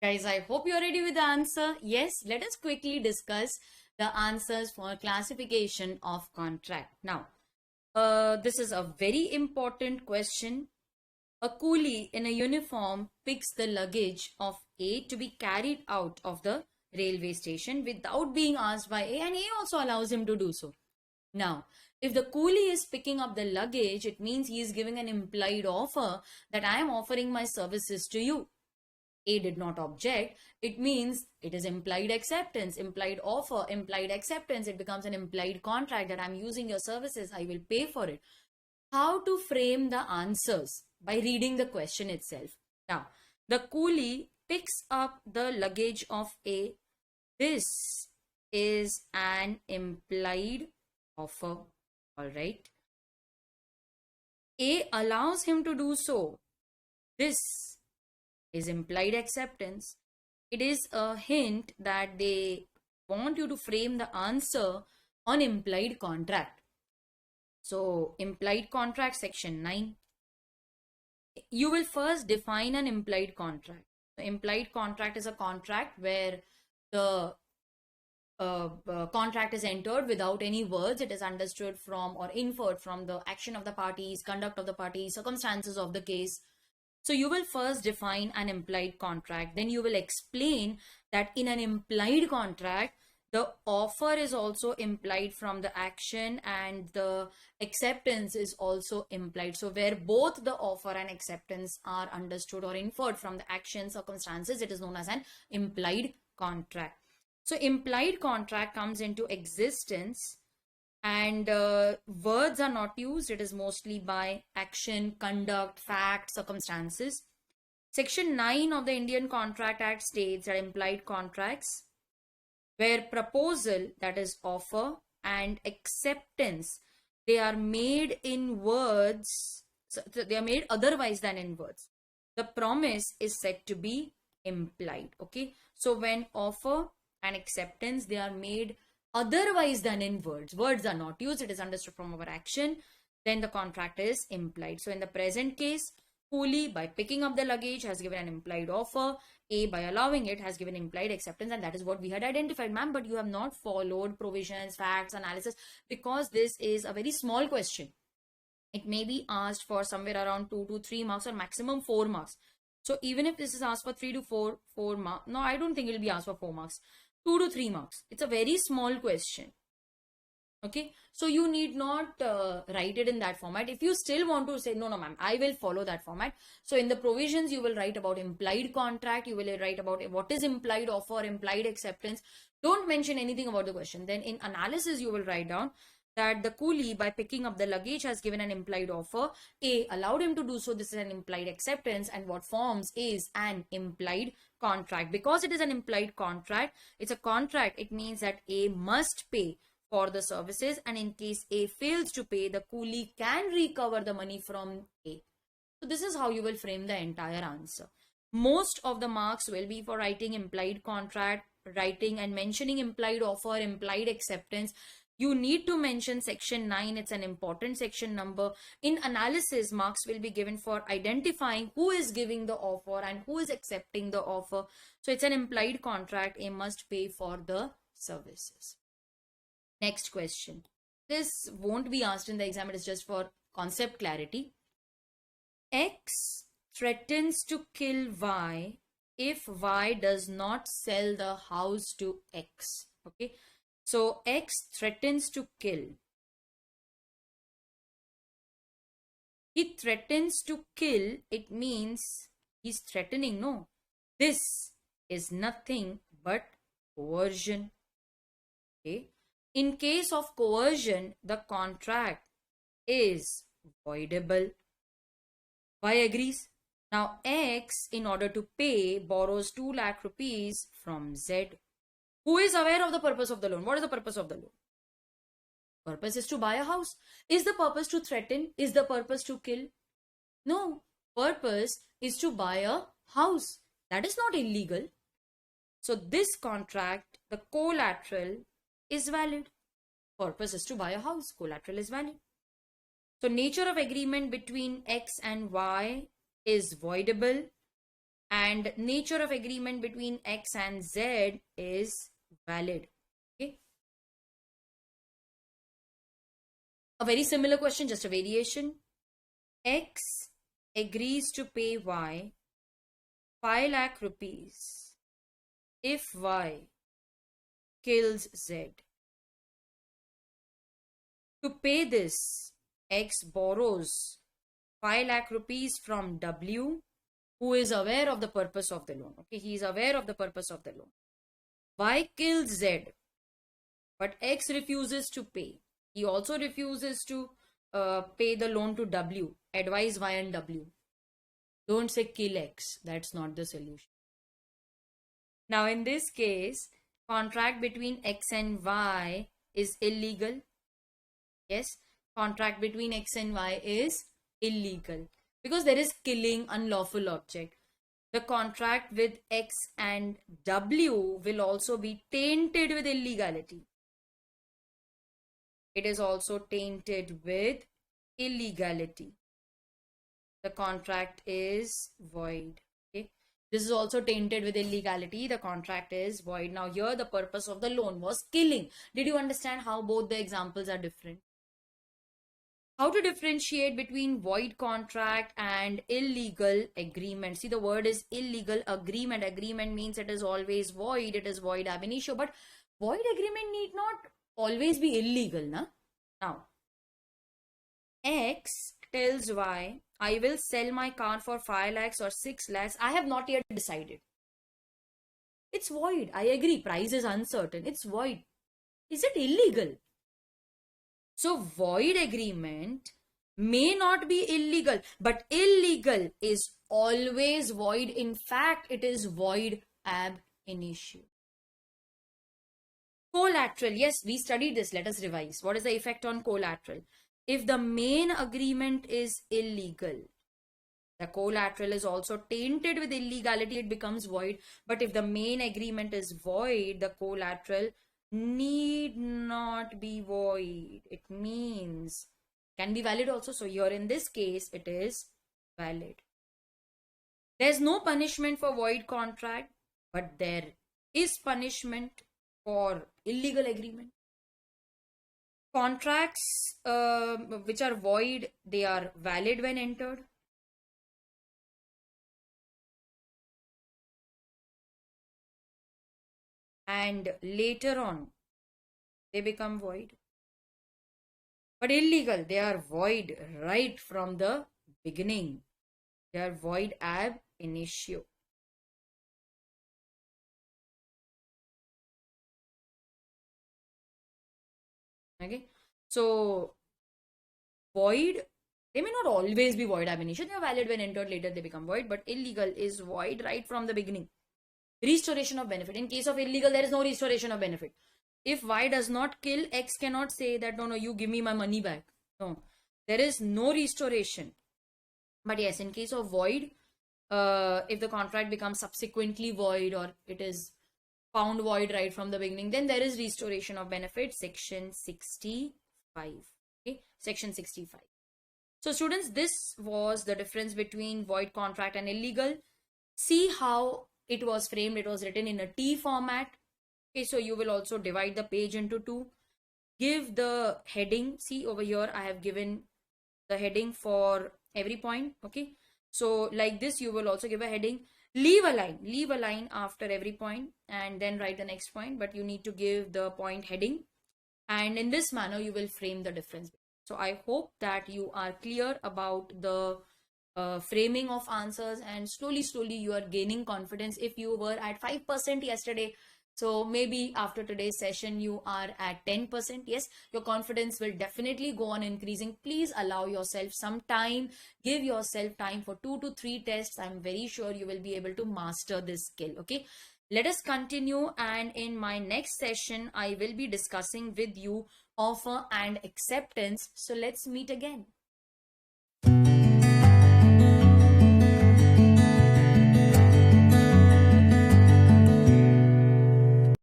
Guys, I hope you're ready with the answer. Yes, let us quickly discuss the answers for classification of contract. Now, this is a very important question. A coolie in a uniform picks the luggage of A to be carried out of the railway station without being asked by A, and A also allows him to do so. Now, if the coolie is picking up the luggage, it means he is giving an implied offer that I am offering my services to you. A did not object, it means it is implied acceptance, implied offer, implied acceptance. It becomes an implied contract that I'm using your services, I will pay for it. How to frame the answers? By reading the question itself. Now, the coolie picks up the luggage of A. This is an implied offer. All right. A allows him to do so. This is implied acceptance. It is a hint that they want you to frame the answer on implied contract. So, implied contract section 9. You will first define an implied contract. The implied contract is a contract where the contract is entered without any words. It is understood from or inferred from the action of the parties, conduct of the parties, circumstances of the case. So you will first define an implied contract. Then you will explain that in an implied contract, the offer is also implied from the action and the acceptance is also implied. So where both the offer and acceptance are understood or inferred from the action circumstances, it is known as an implied contract. So implied contract comes into existence and words are not used. It is mostly by action, conduct, fact, circumstances. Section 9 of the Indian Contract Act states that implied contracts where proposal, that is offer, and acceptance, they are made in words, so they are made otherwise than in words. The promise is said to be implied. Okay, so when offer and acceptance, they are made otherwise than in words, words are not used, it is understood from our action, then the contract is implied. So in the present case, coolie by picking up the luggage has given an implied offer, A by allowing it has given implied acceptance, and that is what we had identified. Ma'am, but you have not followed provisions, facts, analysis, because this is a very small question. It may be asked for somewhere around 2 to 3 marks or maximum 4 marks. So even if this is asked for 3 to 4 marks, no, I don't think it will be asked for 4 marks. 2 to 3 marks. It's a very small question. Okay, so you need not write it in that format. If you still want to say no ma'am, I will follow that format, so in the provisions you will write about implied contract, you will write about what is implied offer, implied acceptance. Don't mention anything about the question. Then in analysis you will write down that the coolie by picking up the luggage has given an implied offer, A allowed him to do so, this is an implied acceptance, and what forms is an implied contract. Because it is an implied contract, it's a contract, it means that A must pay for the services, and in case A fails to pay, the coolie can recover the money from A. So this is how you will frame the entire answer. Most of the marks will be for writing implied contract, writing and mentioning implied offer, implied acceptance. You need to mention section 9. It's an important section number. In analysis, marks will be given for identifying who is giving the offer and who is accepting the offer. So it's an implied contract. A must pay for the services. Next question. This won't be asked in the exam. It is just for concept clarity. X threatens to kill Y if Y does not sell the house to X. Okay. So X threatens to kill. He threatens to kill. It means he's threatening. No. This is nothing but coercion. Okay. In case of coercion, the contract is voidable. Y agrees. Now X, in order to pay, borrows 2 lakh rupees from Z. Who is aware of the purpose of the loan? What is the purpose of the loan? Purpose is to buy a house. Is the purpose to threaten? Is the purpose to kill? No. Purpose is to buy a house. That is not illegal. So this contract, the collateral, is valid. Purpose is to buy a house. Collateral is valid. So nature of agreement between X and Y is voidable. and nature of agreement between X and Z is valid. Okay. A very similar question, just a variation. X agrees to pay Y 5 lakh rupees if Y kills Z. To pay this, X borrows 5 lakh rupees from W, who is aware of the purpose of the loan. Okay, he is aware of the purpose of the loan. Y kills Z, but X refuses to pay. He also refuses to pay the loan to W. Advise Y and W. Don't say kill X. That's not the solution. Now, in this case, contract between X and Y is illegal. Yes, contract between X and Y is illegal because there is killing unlawful object. The contract with X and W will also be tainted with illegality. It is also tainted with illegality. The contract is void. Okay. This is also tainted with illegality. The contract is void. Now here the purpose of the loan was killing. Did you understand how both the examples are different? How to differentiate between void contract and illegal agreement? See, the word is illegal agreement. Agreement means it is always void. It is void ab initio. But void agreement need not always be illegal. Na? Now, X tells Y, I will sell my car for 5 lakhs or 6 lakhs. I have not yet decided. It's void. I agree. Price is uncertain. It's void. Is it illegal? So void agreement may not be illegal, but illegal is always void. In fact, it is void ab initio. Collateral. Yes, we studied this. Let us revise. What is the effect on collateral? If the main agreement is illegal, the collateral is also tainted with illegality, it becomes void. But if the main agreement is void, the collateral need not be void. It means can be valid also. So here in this case, it is valid. There's no punishment for void contract, but there is punishment for illegal agreement. Contracts which are void, they are valid when entered. And later on, they become void. But illegal, they are void right from the beginning. They are void ab initio. Okay, so void, they may not always be void ab initio. They are valid when entered, later they become void, but illegal is void right from the beginning. Restoration of benefit. In case of illegal, there is no restoration of benefit. If Y does not kill, X cannot say that no, you give me my money back. No, there is no restoration. But yes, in case of void, if the contract becomes subsequently void or it is found void right from the beginning, then there is restoration of benefit, section 65. Okay, section 65. So students, this was the difference between void contract and illegal. See how it was framed. It was written in a T format. Okay, so you will also divide the page into two. Give the heading. See over here, I have given the heading for every point. Okay, so like this, you will also give a heading. Leave a line after every point and then write the next point, but you need to give the point heading. And in this manner, you will frame the difference. So I hope that you are clear about the framing of answers, and slowly you are gaining confidence. If you were at 5% yesterday, so maybe after today's session you are at 10%. Yes, your confidence will definitely go on increasing. Please allow yourself some time. Give yourself time for 2 to 3 tests. I'm very sure you will be able to master this skill. Okay, let us continue, and in my next session I will be discussing with you offer and acceptance. So let's meet again.